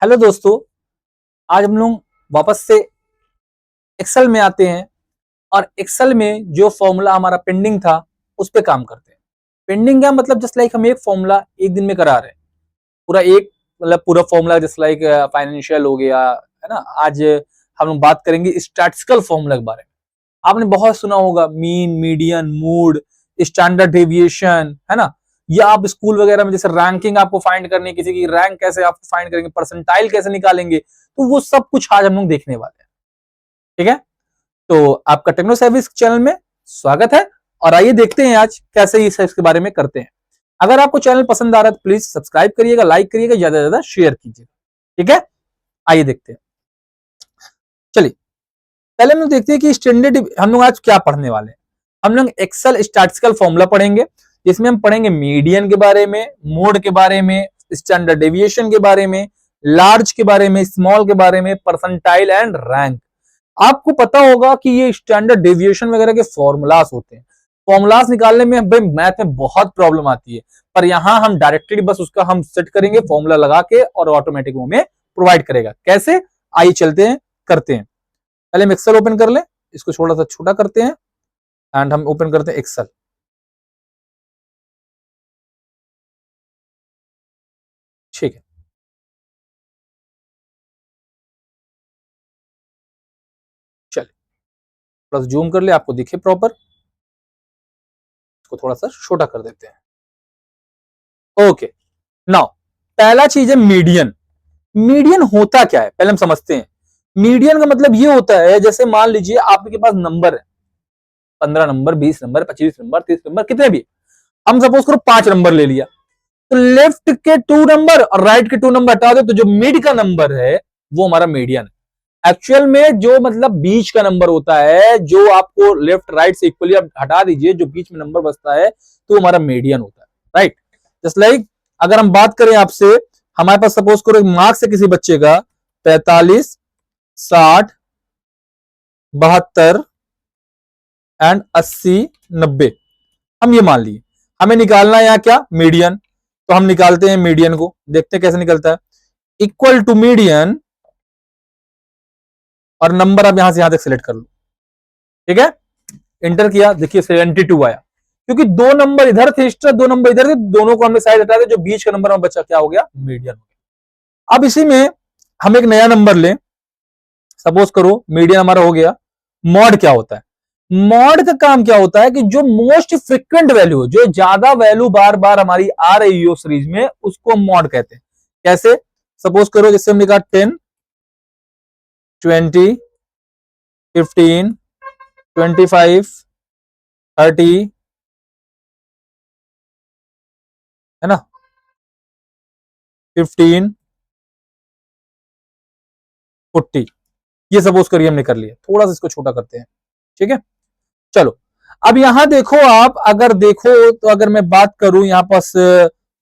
Hello दोस्तों, आज हम लोग वापस से एक्सेल में आते हैं और एक्सेल में जो फॉर्मूला हमारा पेंडिंग था उस पे काम करते हैं। पेंडिंग क्या मतलब, जस्ट लाइक हम एक फॉर्मूला एक दिन में करा रहे हैं, पूरा एक मतलब पूरा फॉर्मूला, जस्ट लाइक फाइनेंशियल हो गया है ना। आज हम लोग बात करेंगे स्टैटिस्टिकल फॉर्मूला के बारे में। आपने बहुत सुना होगा mean, median, mood, standard deviation, है ना। या आप स्कूल वगैरह में जैसे रैंकिंग आपको फाइंड करनी है, किसी की रैंक कैसे आप फाइंड करेंगे, परसेंटाइल कैसे निकालेंगे, तो वो सब कुछ आज हम लोग देखने वाले हैं। ठीक है, तो आपका टेक्नो सर्विस चैनल में स्वागत है और आइए देखते हैं आज कैसे इस के बारे में करते हैं। अगर आपको चैनल पसंद आ रहा है तो प्लीज सब्सक्राइब करिएगा, लाइक करिएगा, ज्यादा से ज्यादा शेयर कीजिएगा। ठीक है, आइए देखते हैं। चलिए पहले हम लोग देखते हैं कि स्टैंडर्ड हम लोग आज क्या पढ़ने वाले हैं। हम लोग एक्सेल स्टैटिस्टिकल फॉर्मूला पढ़ेंगे, जिसमें हम पढ़ेंगे मीडियन के बारे में, मोड के बारे में, स्टैंडर्ड डेविएशन के बारे में, लार्ज के बारे में, स्मॉल के बारे में, परसेंटाइल एंड रैंक। आपको पता होगा कि ये स्टैंडर्ड डेविएशन वगैरह के फॉर्मूलास होते हैं। फॉर्मूलास निकालने में भाई मैथ में बहुत प्रॉब्लम आती है, पर यहां हम डायरेक्टली बस उसका हम सेट करेंगे फॉर्मूला लगा के और ऑटोमेटिक वो में प्रोवाइड करेगा। कैसे, आइए चलते हैं, करते हैं। पहले हम एक्सेल ओपन कर लें, इसको थोड़ा सा छोटा करते हैं एंड हम ओपन करते हैं एक्सेल। ठीक है, चलिए थोड़ा सा जूम कर ले, आपको दिखे प्रॉपर। इसको थोड़ा सा छोटा कर देते हैं। ओके, नाउ पहला चीज है मीडियन। मीडियन होता क्या है पहले हम समझते हैं। मीडियन का मतलब ये होता है, जैसे मान लीजिए आपके पास नंबर है 15 नंबर, 20 नंबर, 25 नंबर, 30 नंबर, कितने भी। हम सपोज करो 5 नंबर ले लिया, तो लेफ्ट के 2 नंबर और राइट के 2 नंबर हटा दो, तो जो मिड का नंबर है वो हमारा मीडियन है। एक्चुअल में जो मतलब बीच का नंबर होता है, जो आपको लेफ्ट राइट से इक्वली आप हटा दीजिए, जो बीच में नंबर बचता है तो हमारा मीडियन होता है। राइट, जस्ट लाइक अगर हम बात करें आपसे, हमारे पास सपोज करो मार्क्स है किसी बच्चे का 45, 60, 72 एंड 80, 90, हम ये मान लिए। हमें निकालना है यहाँ क्या, मीडियन। तो हम निकालते हैं मीडियन को, देखते हैं कैसे निकलता है। इक्वल टू मीडियन और नंबर आप यहां से यहां तक सिलेक्ट कर लो। ठीक है, इंटर किया, देखिए 72 आया, क्योंकि 2 नंबर इधर थे एक्स्ट्रा, 2 नंबर इधर थे, दोनों को हमने साइड हटा दिया, जो बीच का नंबर में बचा क्या हो गया, मीडियन हो गया। अब इसी में हम एक नया नंबर लें, सपोज करो मीडियन हमारा हो गया। मॉड क्या होता है, मॉड का काम क्या होता है कि जो मोस्ट फ्रिक्वेंट वैल्यू, जो ज्यादा वैल्यू बार बार हमारी आ रही हो सीरीज में, उसको हम मॉड कहते हैं। कैसे, सपोज करो जैसे हमने कहा 10, 20, 15, 25, 30, है ना, 15, 40, ये सपोज करिए हमने कर लिया। थोड़ा सा इसको छोटा करते हैं। ठीक है, चलो अब यहां देखो, आप अगर देखो तो अगर मैं बात करूं यहां पास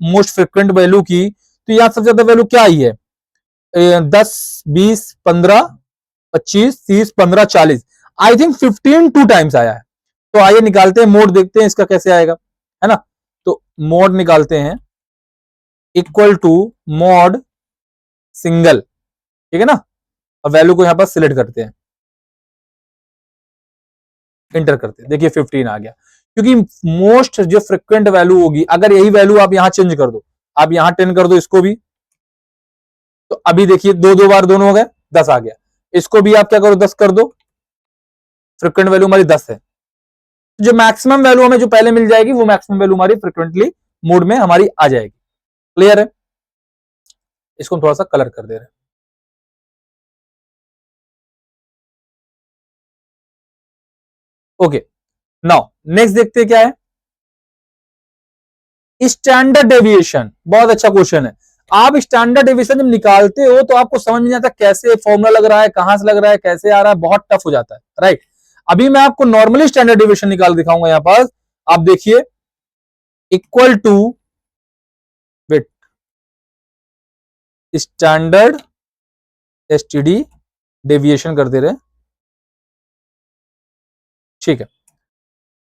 मोस्ट फ्रिक्वेंट वैल्यू की, तो यहां सबसे ज्यादा वैल्यू क्या आई है, 10, 20, 15, 25, 30, 15, 40, आई थिंक 15 2 टाइम्स आया है। तो आइए निकालते हैं मोड, देखते हैं इसका कैसे आएगा, है ना। तो मोड निकालते हैं, इक्वल टू मोड सिंगल। ठीक है ना, और वैल्यू को यहां पर सिलेक्ट करते हैं, इंटर करते हैं, देखिए 15 आ गया। क्योंकि मोस्ट जो फ्रिक्वेंट वैल्यू होगी, अगर यही वैल्यू आप यहां चेंज कर दो, आप यहां 10 कर दो, इसको भी, तो अभी देखिए दो दो बार दोनों हो गए, 10 आ गया। इसको भी आप क्या करो, 10 कर दो, फ्रिक्वेंट वैल्यू हमारी 10 है। जो मैक्सिमम वैल्यू हमें जो पहले मिल जाएगी, वो मैक्सिमम वैल्यू हमारी फ्रिक्वेंटली मोड में हमारी आ जाएगी। क्लियर है, इसको हम थोड़ा सा कलर कर दे रहे हैं। ओके, नाउ नेक्स्ट देखते हैं क्या है, स्टैंडर्ड डेविएशन। बहुत अच्छा क्वेश्चन है। आप स्टैंडर्ड डेविएशन जब निकालते हो तो आपको समझ नहीं आता कैसे फॉर्मूला लग रहा है, कहां से लग रहा है, कैसे आ रहा है, बहुत टफ हो जाता है। राइट, अभी मैं आपको नॉर्मली स्टैंडर्ड डेविएशन निकाल दिखाऊंगा। यहां पर आप देखिए, equal to with standard STD deviation कर दे रहे हैं। ठीक है,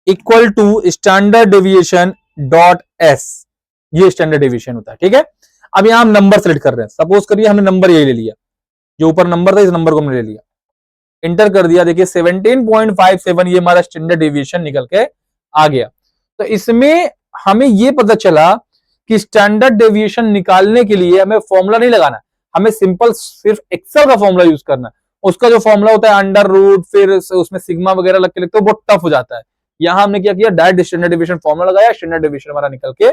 equal to standard deviation dot S, ये स्टैंडर्ड डेविएशन होता है। ठीक है, अब यहाँ हम नंबर सेलेक्ट कर रहे हैं, सपोज करिए हमने नंबर यही ले लिया, जो ऊपर नंबर था इस नंबर को हमने ले लिया, इंटर कर दिया, देखिए 17.57 ये हमारा स्टैंडर्ड डेविएशन निकल के आ गया। तो इसमें हमें ये पता चला कि स्टैंडर्ड डेविएशन निकालने के लिए हमें फॉर्मूला नहीं लगाना, हमें सिंपल सिर्फ एक्सेल का फॉर्मूला यूज करना है। उसका जो फॉर्मूला होता है अंडर रूट, फिर उसमें सिग्मा वगैरह लग के लिखते हो, बहुत टफ हो जाता है। यहां हमने क्या किया, डायरेक्ट स्टैंडर्ड डेविएशन फॉर्मूला लगाया, स्टैंडर्ड डेविएशन हमारा निकल के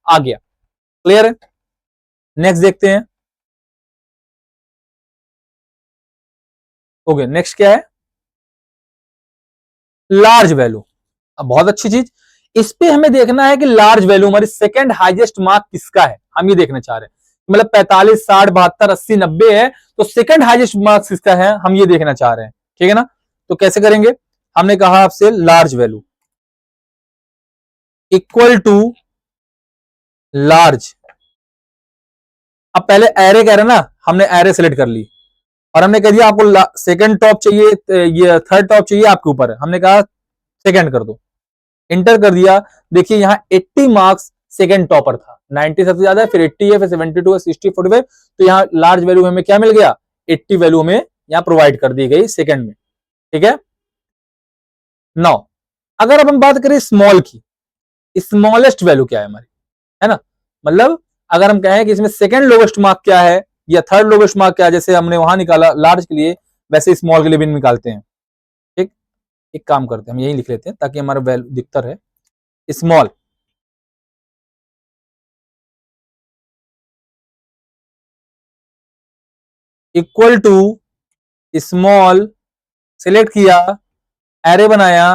आ गया। क्लियर है? नेक्स्ट देखते हैं। ओके, नेक्स्ट क्या है, लार्ज वैल्यू। अब बहुत अच्छी चीज, इस पे हमें देखना है कि लार्ज वैल्यू हमारी सेकंड हाईएस्ट मार्क किसका है, हम ये देखना चाह रहे हैं। मतलब 45, 60, 72, 80, 90 है, तो सेकंड हाईएस्ट मार्क्स किसका है हम ये देखना चाह रहे हैं। ठीक है ना? तो कैसे करेंगे, हमने कहा आपसे large value equal to large. अब पहले एरे कह रहे ना, हमने एरे सेलेक्ट कर ली और हमने कह दिया आपको सेकंड टॉप चाहिए, ये थर्ड टॉप चाहिए, आपके ऊपर है, हमने कहा सेकंड कर दो, इंटर कर दिया। देखिए यहाँ 80 मार्क्स सेकंड टॉपर था, 90 सबसे ज्यादा है, फिर 80 है, फिर 72 है, 60, 45, तो यहाँ लार्ज वैल्यू हमें क्या मिल गया, 80 वैल्यू हमें यहाँ प्रोवाइड कर दी गई सेकंड में। ठीक है? नाउ अगर अब हम बात करें स्मॉल की, स्मॉलेस्ट वैल्यू क्या है हमारी, है ना, मतलब अगर हम कहें कि इसमें सेकंड लोवेस्ट मार्क क्या है या थर्ड लोवेस्ट मार्क क्या है, जैसे हमने वहां निकाला लार्ज के लिए, वैसे स्मॉल के लिए भी निकालते हैं। ठीक, एक काम करते हैं, हम यही लिख लेते हैं ताकि हमारा वैल्यू दिखता रहे। Small equal to small, select किया, एरे बनाया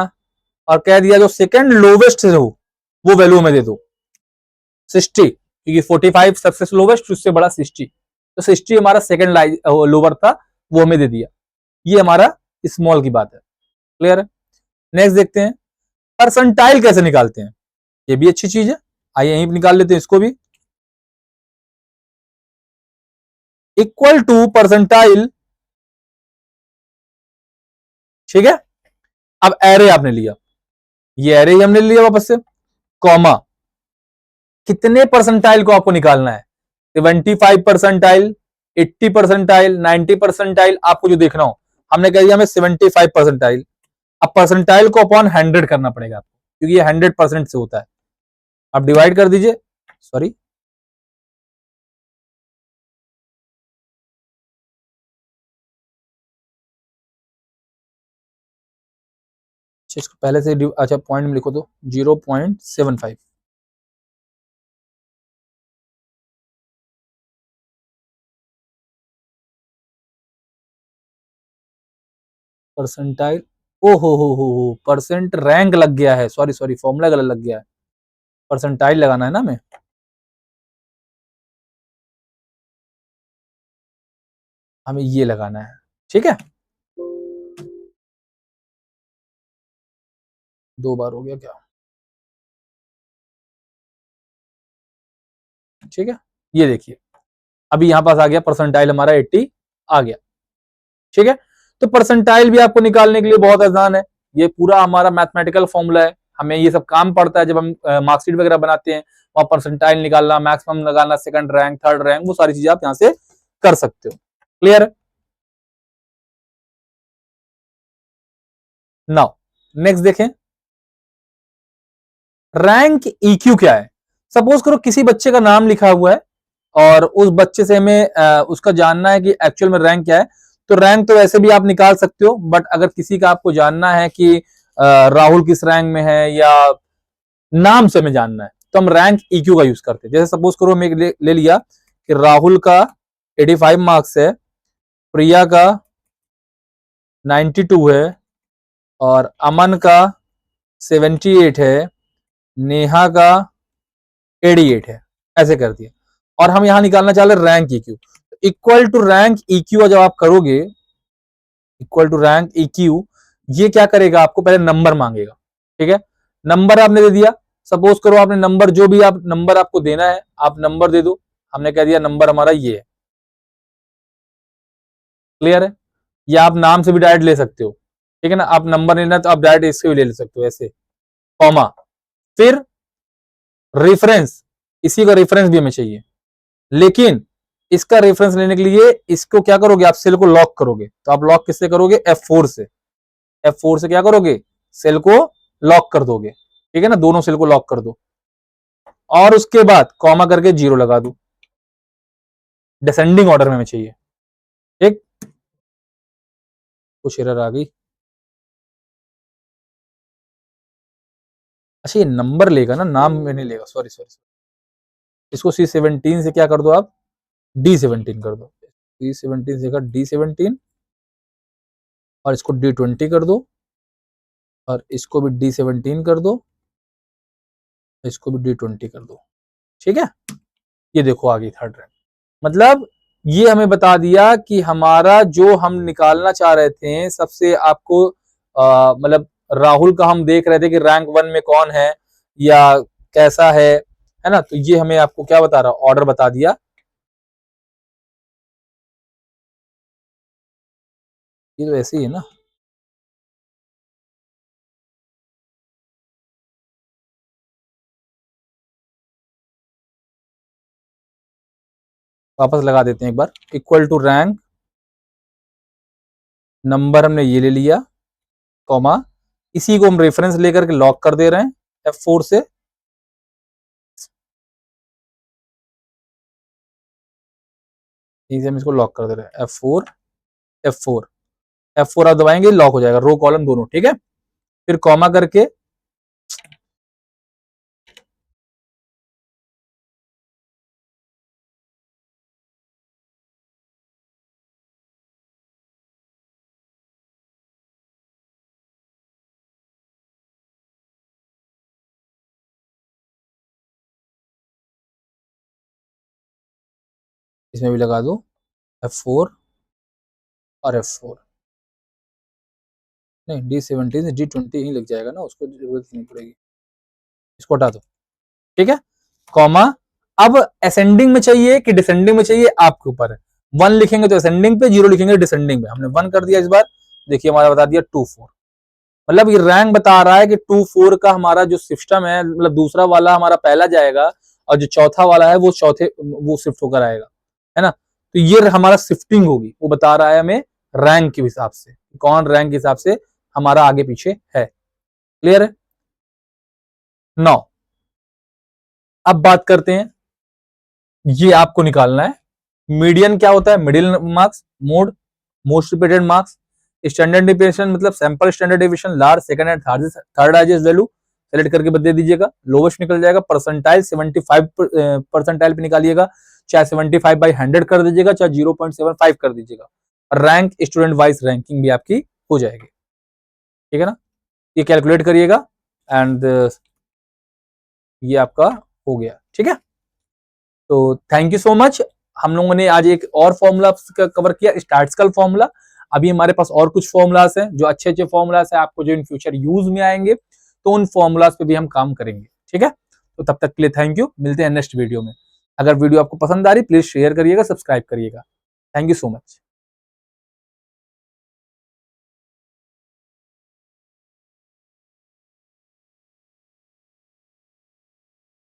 और कह दिया जो सेकंड लोवेस्ट हो वो वैल्यू हमें दे दो 60, क्योंकि 45 सबसे लोवेस्ट, उससे बड़ा 60, तो 60 हमारा सेकंड लोअर था, वो हमें दे दिया। ये हमारा स्मॉल की बात है। क्लियर है? नेक्स्ट देखते हैं परसेंटाइल कैसे निकालते हैं, ये भी अच्छी चीज है, आइए यहीं निकाल लेते हैं इसको भी। इक्वल टू परसेंटाइल, ठीक है। अब एरे आपने लिया, ये एरे ही हमने लिया वापस से, कॉमा, कितने परसेंटाइल को आपको निकालना है, 75 परसेंटाइल, 80 परसेंटाइल, 90 परसेंटाइल, आपको जो देखना हो। हमने कह दिया हमें 75 परसेंटाइल। अब परसेंटाइल को अपॉन 100 करना पड़ेगा आपको, क्योंकि ये 100% से होता है। अब डिवाइड कर दीजिए, सॉरी इसको पहले से अच्छा पॉइंट में लिखो तो 0.75, परसेंटाइल, ओ हो परसेंट रैंक लग गया है, सॉरी सॉरी फॉर्मूला गलत लग गया है, परसेंटाइल लगाना है ना हमें, हमें ये लगाना है। ठीक है, 2 बार हो गया क्या, ठीक है। ये देखिए अभी यहां पास आ गया परसेंटाइल हमारा 80 आ गया। ठीक है, तो परसेंटाइल भी आपको निकालने के लिए बहुत आसान है, ये पूरा हमारा मैथमेटिकल फॉर्मूला है, हमें ये सब काम पड़ता है जब हम मार्कशीट वगैरह बनाते हैं, वहां परसेंटाइल निकालना, मैक्सिमम लगाना, सेकंड रैंक, थर्ड रैंक, वो सारी चीजें आप यहां से कर सकते हो। क्लियर है? नाउ नेक्स्ट देखें, रैंक ईक्यू क्या है। सपोज करो किसी बच्चे का नाम लिखा हुआ है और उस बच्चे से हमें उसका जानना है कि एक्चुअल में रैंक क्या है, तो रैंक तो वैसे भी आप निकाल सकते हो, बट अगर किसी का आपको जानना है कि राहुल किस रैंक में है या नाम से हमें जानना है, तो हम रैंक ईक्यू का यूज करते हैं। जैसे सपोज करो हमें ले लिया कि राहुल का 85 मार्क्स है, प्रिया का 92 है और अमन का 78 है, नेहा का 88 है, ऐसे कर दिया। और हम यहां निकालना चाह रहे rank EQ, equal to rank EQ जब आप करोगे, इक्वल टू रैंक ईक्यू, ये क्या करेगा, आपको पहले नंबर मांगेगा। ठीक है, नंबर आपने दे दिया, सपोज करो आपने नंबर जो भी आप नंबर आपको देना है आप नंबर दे दो, हमने कह दिया नंबर हमारा ये है। क्लियर है? या आप नाम से भी डायरेक्ट ले सकते हो, ठीक है ना, आप नंबर लेना तो आप डायरेक्ट इससे भी ले सकते हो ऐसे, कॉमा, फिर रेफरेंस, इसी का रेफरेंस भी हमें चाहिए, लेकिन इसका रेफरेंस लेने के लिए इसको क्या करोगे, आप सेल को लॉक करोगे। तो आप लॉक किससे करोगे, F4 से। F4 से क्या करोगे, सेल को लॉक कर दोगे, ठीक है ना, दोनों सेल को लॉक कर दो और उसके बाद कॉमा करके 0 लगा दो। डिसेंडिंग ऑर्डर में हमें चाहिए, ठीक। कुछ एरर आ गई। अच्छा ये नंबर लेगा ना, नाम में नहीं लेगा, सॉरी सॉरी। इसको C17 से क्या कर दो आप, D17 कर दो। C17 से D17 और इसको D20 कर दो और इसको भी D17 कर दो, इसको भी D20 कर दो, ठीक है। ये देखो आ गई थर्ड रैंक। मतलब ये हमें बता दिया कि हमारा जो हम निकालना चाह रहे थे सबसे, आपको मतलब राहुल का हम देख रहे थे कि रैंक 1 में कौन है या कैसा है ना। तो ये हमें आपको क्या बता रहा, ऑर्डर बता दिया। ये तो ऐसे ही है ना, वापस लगा देते हैं एक बार। इक्वल टू रैंक, नंबर हमने ये ले लिया, कॉमा, इसी को हम रेफरेंस लेकर के लॉक कर दे रहे हैं F4 से। इसे हम इसको लॉक कर दे रहे हैं F4 F4 F4 आप दबाएंगे लॉक हो जाएगा, रो कॉलम दोनों, ठीक है। फिर कॉमा करके इसमें भी लगा दो F4 और F4। नहीं D17 से D20 ही लग जाएगा ना, उसको जरूरत नहीं पड़ेगी, इसको हटा दो, ठीक है। कॉमा, अब असेंडिंग में चाहिए कि डिसेंडिंग में चाहिए आपके ऊपर है। 1 लिखेंगे तो असेंडिंग पे, 0 लिखेंगे डिसेंडिंग पे। हमने 1 कर दिया इस बार, देखिए हमारा बता दिया 2-4। मतलब ये रैंक बता रहा है कि 2-4 का हमारा जो सिस्टम है, मतलब दूसरा वाला हमारा पहला जाएगा और जो चौथा वाला है वो चौथे वो शिफ्ट होकर आएगा, है ना। तो ये हमारा शिफ्टिंग होगी, वो बता रहा है हमें रैंक के हिसाब से, कौन रैंक के हिसाब से हमारा आगे पीछे है। क्लियर है। 9 अब बात करते हैं, ये आपको निकालना है मीडियन क्या होता है, middle marks, mode, most repeated marks, standard deviation मतलब sample standard deviation, large, second and third highest value select करके बदल दीजिएगा। लोवेस्ट निकल जाएगा, परसेंटाइल 75 परसेंटाइल पे निकालिएगा, चाहे 75/100 कर दीजिएगा, चाहे 0.75 कर दीजिएगा। रैंक स्टूडेंट वाइज रैंकिंग भी आपकी हो जाएगी, ठीक है ना। ये कैलकुलेट करिएगा एंड ये आपका हो गया, ठीक है। तो थैंक यू सो मच। हम लोगों ने आज एक और फॉर्मूला कवर किया, स्टैटिस्टिकल फॉर्मूला। अभी हमारे पास और कुछ फॉर्मूलाज हैं जो अच्छे अच्छे फॉर्मूलाज हैं, आपको जो इन फ्यूचर यूज में आएंगे, तो उन फॉर्मूलाज पे भी हम काम करेंगे, ठीक है। तो तब तक के लिए थैंक यू, मिलते हैं नेक्स्ट वीडियो में। अगर वीडियो आपको पसंद आ रही प्लीज शेयर करिएगा, सब्सक्राइब करिएगा। Thank you so much.